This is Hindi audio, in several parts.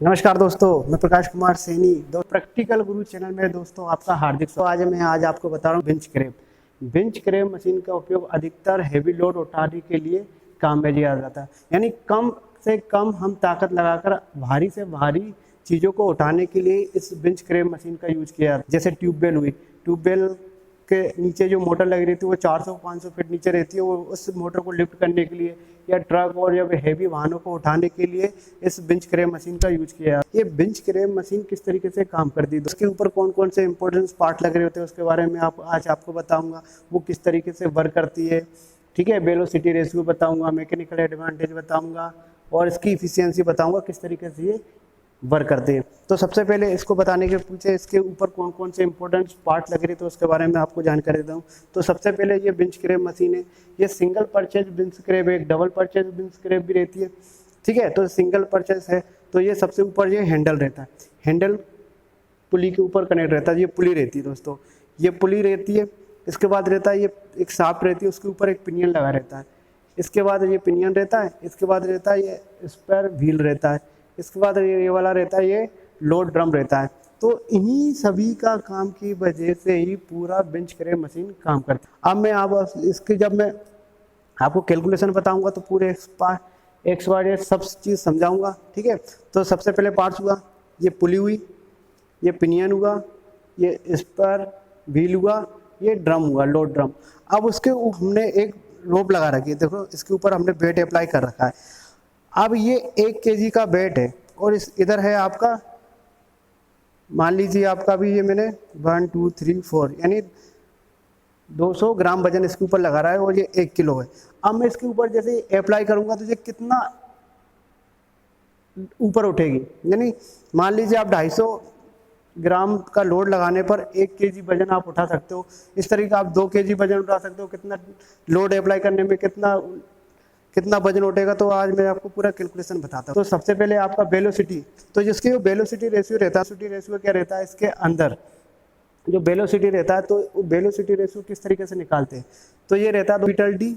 नमस्कार दोस्तों, मैं प्रकाश कुमार सैनी प्रैक्टिकल गुरु चैनल में दोस्तों आपका हार्दिक स्वागत। आज आपको बता रहा हूँ बेंच क्रैप मशीन का उपयोग अधिकतर हैवी लोड उठाने के लिए काम में लिया जाता है। यानी कम से कम हम ताकत लगाकर भारी से भारी चीज़ों को उठाने के लिए इस बेंच क्रैप मशीन का यूज किया जाता है। जैसे ट्यूबवेल हुई, ट्यूबवेल के नीचे जो मोटर लगी रहती है वो 400-500 फीट नीचे रहती है। वो उस मोटर को लिफ्ट करने के लिए या ट्रक और जब हैवी वाहनों को उठाने के लिए इस बेंच क्रैप मशीन का यूज किया। ये बेंच क्रैप मशीन किस तरीके से काम करती है, उसके ऊपर कौन कौन से इंपॉर्टेंट पार्ट लगे होते हैं उसके बारे में आज आपको बताऊंगा। वो किस तरीके से वर्क करती है, ठीक है। वेलोसिटी रेशियो बताऊंगा, मैकेनिकल एडवांटेज बताऊंगा और इसकी इफिशियंसी बताऊंगा किस तरीके से ये वर्क करते हैं। तो सबसे पहले इसको बताने के पीछे इसके ऊपर कौन कौन से इंपॉर्टेंट पार्ट लगे रहे तो उसके बारे में आपको जानकारी देता हूँ। तो सबसे पहले ये बेंच क्रैप मशीन है, ये सिंगल परचेज बेंच क्रैप है, एक डबल परचेज बेंच क्रैप भी रहती है, ठीक है। तो सिंगल परचेज है तो ये सबसे ऊपर ये हैंडल रहता है, हैंडल पुली के ऊपर कनेक्ट रहता है। ये पुली रहती है दोस्तों, ये पुली रहती है। इसके बाद रहता है ये एक शाफ्ट रहती है, उसके ऊपर एक पिनियन लगा रहता है। इसके बाद ये पिनियन रहता है, इसके बाद रहता है ये स्पेयर व्हील रहता है, इसके बाद ये वाला रहता है ये लोड ड्रम रहता है। तो इन्हीं सभी का काम की वजह से ही पूरा बेंच क्रैप मशीन काम करता है। अब मैं आप इसकी जब मैं आपको कैलकुलेशन बताऊंगा तो पूरे एक्स वाई सब चीज़ समझाऊंगा, ठीक है। तो सबसे पहले पार्ट्स हुआ, ये पुली हुई, ये पिनियन हुआ, ये स्पेयर व्हील हुआ, ये ड्रम हुआ, लोड ड्रम। अब उसके हमने एक रोप लगा रखी है, देखो इसके ऊपर हमने वेट अप्लाई कर रखा है। अब ये 1 kg का वेट है और इस इधर है आपका, मान लीजिए आपका भी ये मैंने 1 2 3 4 यानी 200 ग्राम वजन इसके ऊपर लगा रहा है और ये 1 किलो है। अब मैं इसके ऊपर जैसे अप्लाई करूंगा तो ये कितना ऊपर उठेगी, यानी मान लीजिए आप 250 ग्राम का लोड लगाने पर 1 kg वजन आप उठा सकते हो। इस तरीके आप 2 kg वजन उठा सकते हो। कितना लोड अप्लाई करने में कितना वजन उठेगा, तो आज मैं आपको पूरा कैलकुलेशन बताता हूँ। तो सबसे पहले आपका वेलोसिटी, तो जिसकी जो वेलोसिटी रेशियो रहता है, वेलोसिटी रेशियो क्या रहता है इसके अंदर जो वेलोसिटी रहता है, तो वेलोसिटी रेशियो किस तरीके से निकालते हैं, तो ये रहता है capital D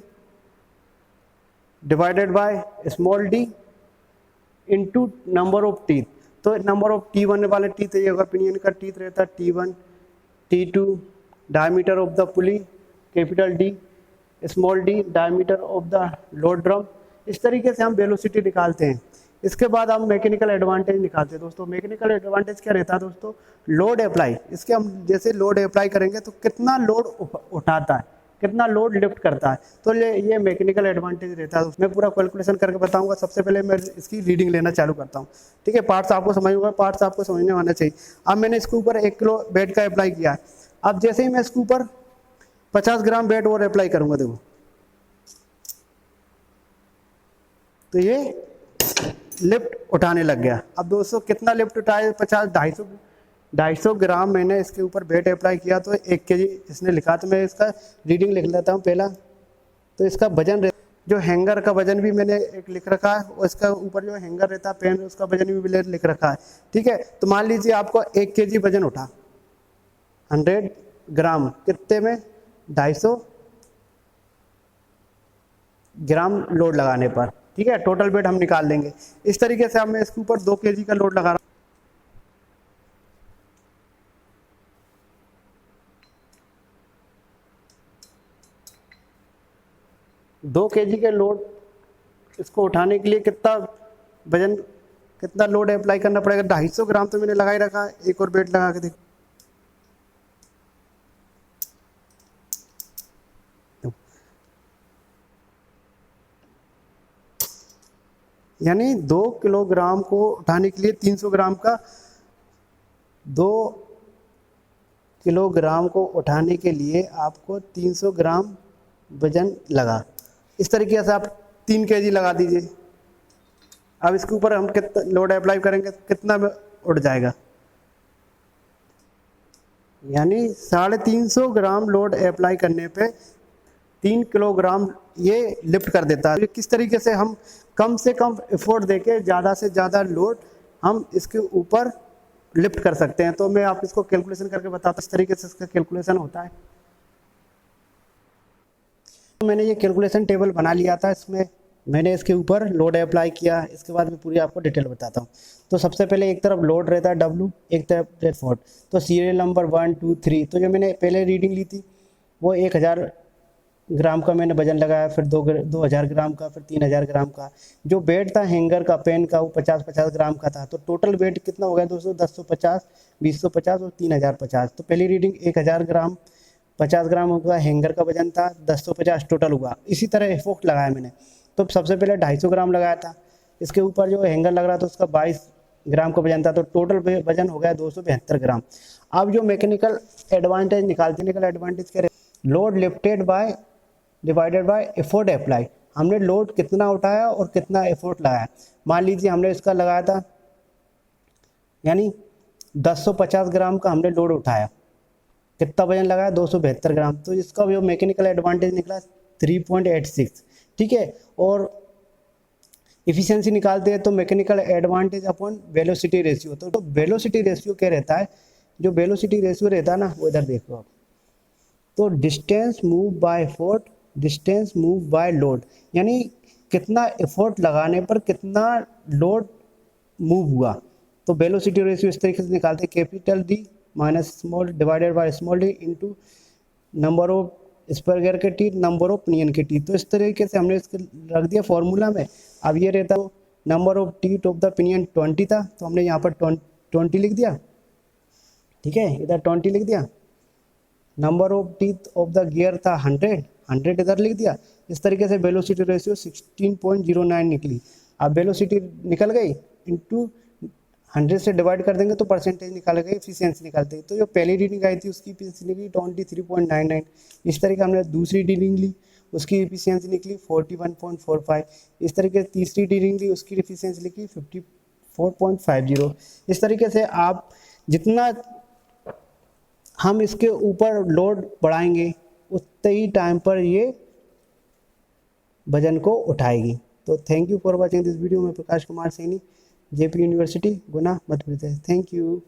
divided by small d into number of teeth. तो नंबर ऑफ T1 वाले टीथ ये होगा, पिनियन का टीथ रहता है T1, T2 diameter of the pulley capital D, small d diameter of the load drum. इस तरीके से हम वेलोसिटी निकालते हैं। इसके बाद हम मैकेनिकल एडवांटेज निकालते हैं दोस्तों। मैकेनिकल एडवांटेज क्या रहता है दोस्तों, लोड अप्लाई। इसके हम जैसे लोड अप्लाई करेंगे तो कितना लोड उठाता है, कितना लोड लिफ्ट करता है, तो ये मैकेनिकल एडवांटेज रहता है। मैं पूरा कैलकुलेशन करके बताऊंगा। सबसे पहले मैं इसकी रीडिंग लेना चालू करता हूँ, ठीक है। पार्ट्स आपको समझ होगा, पार्ट्स आपको समझने आना चाहिए। अब मैंने इसके ऊपर 1 किलो वेट का अप्लाई किया है। अब जैसे ही मैं इसके ऊपर 50 ग्राम वेट और अप्लाई करूंगा, देखो तो ये लिफ्ट उठाने लग गया। अब दोस्तों कितना लिफ्ट उठाए, 250 ग्राम मैंने इसके ऊपर वेट अप्लाई किया तो 1 kg इसने लिखा। तो मैं इसका रीडिंग लिख लेता हूँ पहला। तो इसका वजन, जो हैंगर का वजन भी मैंने एक लिख रखा है और इसका ऊपर जो हैंगर रहता है पेन, उसका वजन भी लिख रखा है, ठीक है। तो मान लीजिए आपको 1 kg वजन उठा, 100 ग्राम कितने में, 250 ग्राम लोड लगाने पर, ठीक है। टोटल वेट हम निकाल लेंगे। इस तरीके से अब मैं इसके ऊपर 2 kg का लोड लगा रहा हूँ। 2 kg के लोड इसको उठाने के लिए कितना वजन, कितना लोड अप्लाई करना पड़ेगा, 250 ग्राम तो मैंने लगा ही रखा है। एक और वेट लगा के देखो, यानी 2 किलोग्राम को उठाने के लिए 300 ग्राम का, 2 किलोग्राम को उठाने के लिए आपको 300 ग्राम वजन लगा। इस तरीके से आप 3 kg लगा दीजिए। अब इसके ऊपर हम कितना लोड अप्लाई करेंगे, कितना उठ जाएगा, यानी 350 ग्राम लोड अप्लाई करने पे 3 किलोग्राम ये लिफ्ट कर देता है। किस तरीके से हम कम से कम एफोर्ट देके ज़्यादा से ज़्यादा लोड हम इसके ऊपर लिफ्ट कर सकते हैं। तो मैं आप इसको कैलकुलेशन करके बताता हूँ, इस तरीके से इसका कैलकुलेशन होता है। तो मैंने ये कैलकुलेशन टेबल बना लिया था, इसमें मैंने इसके ऊपर लोड अप्लाई किया, इसके बाद मैं पूरी आपको डिटेल बताता हूँ। तो सबसे पहले एक तरफ लोड रहता है W, एक तरफ एफोर्ट। तो सीरियल नंबर 1 2 3, तो जो मैंने पहले रीडिंग ली थी वो 1000 ग्राम का मैंने वजन लगाया, फिर 2000 ग्राम का, फिर 3000 ग्राम का। जो वेट था हैंगर का, पेन का, वो 50-50 ग्राम का था। तो टोटल वेट कितना हो गया दोस्तों? 1050, 2050 और 3050। तो पहली रीडिंग 1000 ग्राम, 50 ग्राम होगा हैंगर का वजन था, 1050 टोटल हुआ। इसी तरह एफोर्ट लगाया मैंने। तो सबसे पहले 250 ग्राम लगाया था, इसके ऊपर जो हैंगर लग रहा था उसका 22 ग्राम का वजन था, तो टोटल वजन हो गया 272 ग्राम। अब जो मैकेनिकल एडवांटेज निकालते, मैकेनिकल एडवांटेज क्या रहे? Load lifted by divided by effort apply. हमने लोड कितना उठाया और कितना एफोर्ट लगाया। मान लीजिए हमने इसका लगाया था, यानी 1050 ग्राम का हमने लोड उठाया, कितना वजन लगाया? 272 ग्राम। तो इसका जो मैकेनिकल एडवांटेज निकला 3.86, ठीक है। और इफिशियंसी निकालते हैं तो mechanical advantage upon velocity ratio. तो वेलोसिटी रेशियो क्या रहता है? जो वेलोसिटी रेशियो रहता है ना, वो इधर देखो आप। तो distance move by effort, distance move by load, यानी कितना एफोर्ट लगाने पर कितना लोड मूव हुआ। तो वेलोसिटी रेशियो इस तरीके से निकालते हैं, capital D minus small divided by small D into number of spur के टी, नंबर ऑफ पिनियन के टी। तो इस तरीके से हमने इसको रख दिया फॉर्मूला में। अब ये रहता है number of teeth of the pinion 20 था, तो हमने यहाँ पर 20 लिख दिया, ठीक है, इधर 20 लिख दिया। Number of teeth of the gear था 100 इधर लिख दिया। इस तरीके से वेलोसिटी रेशियो 16.09 निकली। अब वेलोसिटी निकल गई, इंटू 100 से डिवाइड कर देंगे तो परसेंटेज निकाल गई, एफिशिएंसी निकालते हैं। तो जो पहली रीडिंग आई थी उसकी एफिशिएंसी निकली 23.99। इस तरीके हमने दूसरी रीडिंग ली, उसकी एफिशिएंसी निकली 41.45। इस तरीके से तीसरी रीडिंग ली, उसकी एफिशिएंसी निकली 54.50। इस तरीके से आप जितना हम इसके ऊपर लोड बढ़ाएंगे उतने ही टाइम पर ये वजन को उठाएगी। तो thank you for watching this video. मैं Prakash Kumar Saini, JP university Guna, Madhya Pradesh. Thank you.